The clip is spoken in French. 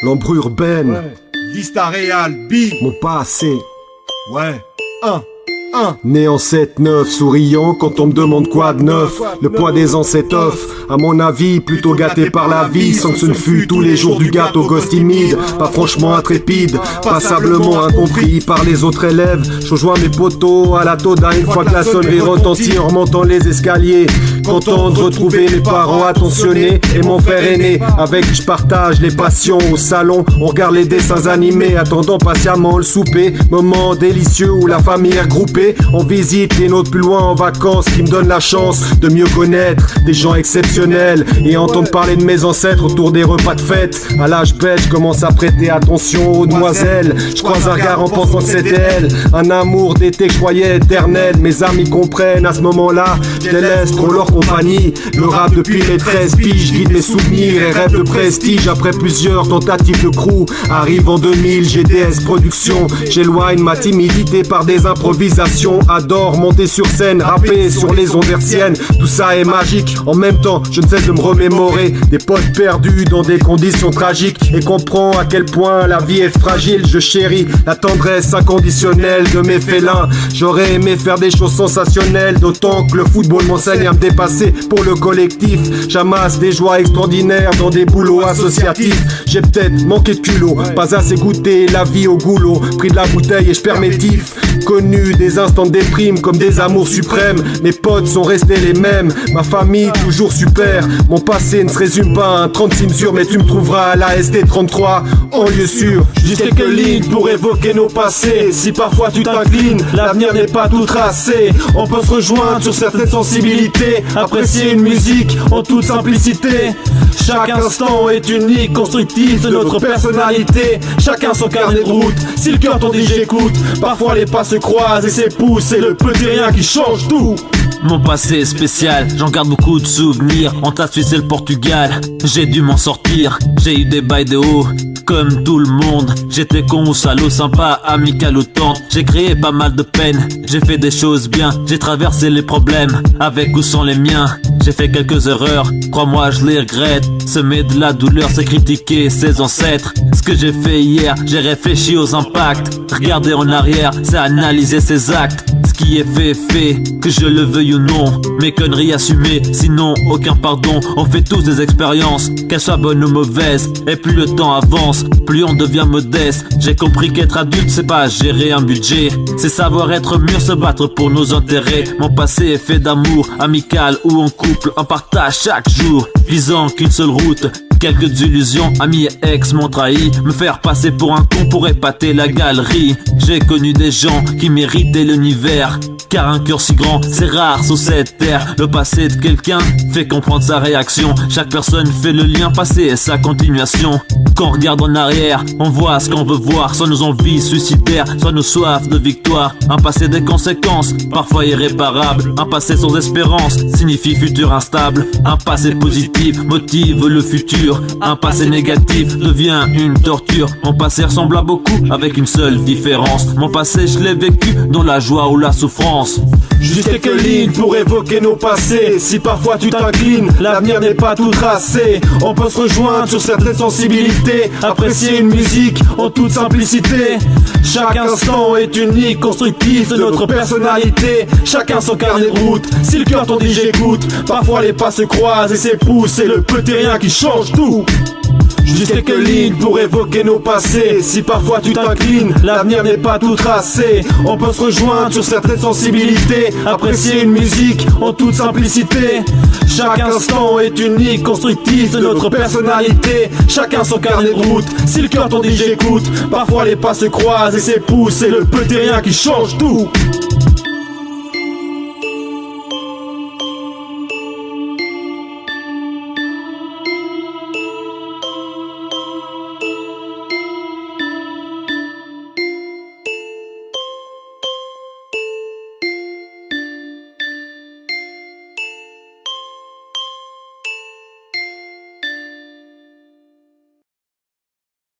L'ombre urbaine, Ouais. Vista Real, B. mon passé. Ouais. Un. Né en 7-9, souriant quand on me demande quoi de neuf. Le poids des ans c'est off. À mon avis, plutôt gâté par la vie, sans que ce ne fût tous les jours du gâteau gosse timide. Pas franchement intrépide, passablement incompris par les autres élèves. Je rejoins mes potos à la Toda une fois que la sonnerie retentit en remontant les escaliers. Content de retrouver mes parents attentionnés et mon frère aîné avec qui je partage les passions au salon. On regarde les dessins animés, attendant patiemment le souper. Moment délicieux où la famille est regroupée. On visite les nôtres plus loin en vacances, qui me donne la chance de mieux connaître des gens exceptionnels et entendre parler de mes ancêtres autour des repas de fête. À l'âge bête, je commence à prêter attention aux demoiselles. Je croise un regard en pensant que c'était elle. Un amour d'été que je croyais éternel. Mes amis comprennent à ce moment-là, je délaisse trop leur compagnie. Le rap depuis les 13 piges guide mes souvenirs et rêve de prestige. Après plusieurs tentatives de crew, arrive en 2000 GDS Productions. J'éloigne ma timidité par des improvisations. Adore monter sur scène, rapper sur les ondes hertziennes. Tout ça est magique, en même temps je ne cesse de me remémorer des potes perdus dans des conditions tragiques et comprends à quel point la vie est fragile. Je chéris la tendresse inconditionnelle de mes félins. J'aurais aimé faire des choses sensationnelles, d'autant que le football m'enseigne à me dépasser pour le collectif. J'amasse des joies extraordinaires dans des boulots associatifs. J'ai peut-être manqué de culot, pas assez goûté la vie au goulot. Pris de la bouteille et je perds mes tifs. Connu des instants de déprime comme des amours suprêmes. Mes potes sont restés les mêmes, ma famille toujours super. Mon passé ne se résume pas à un 36 mesures, mais tu me trouveras à la ST33 en lieu sûr. Juste quelques lignes pour évoquer nos passés. Si parfois tu t'inclines, l'avenir n'est pas tout tracé. On peut se rejoindre sur certaines sensibilités, apprécier une musique en toute simplicité. Chaque instant est unique, constructif de notre personnalité. Chacun son carnet de route, si le cœur t'en dit j'écoute. Parfois les pas se croisent et s'époussent, c'est le petit rien qui change tout. Mon passé est spécial, j'en garde beaucoup de souvenirs. Entre la Suisse et le Portugal, j'ai dû m'en sortir. J'ai eu des bails de haut, comme tout le monde. J'étais con ou salaud, sympa, amical ou tente. J'ai créé pas mal de peine, j'ai fait des choses bien. J'ai traversé les problèmes, avec ou sans les miens. J'ai fait quelques erreurs, crois-moi je les regrette. Semer de la douleur, c'est critiquer ses ancêtres. Ce que j'ai fait hier, j'ai réfléchi aux impacts. Regarder en arrière, c'est analyser ses actes. Ce qui est fait, que je le veuille ou non. Mes conneries assumées, sinon aucun pardon. On fait tous des expériences, qu'elles soient bonnes ou mauvaises. Et plus le temps avance, plus on devient modeste. J'ai compris qu'être adulte, c'est pas gérer un budget. C'est savoir être mûr, se battre pour nos intérêts. Mon passé est fait d'amour, amical ou en couple. On partage chaque jour, visant qu'une seule route. Quelques illusions, amis et ex m'ont trahi. Me faire passer pour un con pour épater la galerie. J'ai connu des gens qui méritaient l'univers, car un cœur si grand, c'est rare sur cette terre. Le passé de quelqu'un fait comprendre sa réaction. Chaque personne fait le lien passé et sa continuation. Quand on regarde en arrière, on voit ce qu'on veut voir. Soit nos envies suicidaires, soit nos soifs de victoire. Un passé des conséquences, parfois irréparables. Un passé sans espérance signifie futur instable. Un passé positif motive le futur. Un passé négatif devient une torture. Mon passé ressemble à beaucoup, avec une seule différence. Mon passé je l'ai vécu dans la joie ou la souffrance. Juste quelques lignes pour évoquer nos passés. Si parfois tu t'inclines, l'avenir n'est pas tout tracé. On peut se rejoindre sur certaines sensibilités, apprécier une musique en toute simplicité. Chaque instant est unique, constructif de notre personnalité. Chacun son carnet de route, si le cœur t'en dit j'écoute. Parfois les pas se croisent et s'époussent, c'est le petit rien qui change tout. Juste quelques lignes pour évoquer nos passés. Si parfois tu t'inclines, l'avenir n'est pas tout tracé. On peut se rejoindre sur certaines sensibilités, apprécier une musique en toute simplicité. Chaque instant est unique, constructif de notre personnalité. Chacun son carnet de route, si le cœur t'en dit j'écoute. Parfois les pas se croisent et s'époussent, c'est le petit rien qui change tout.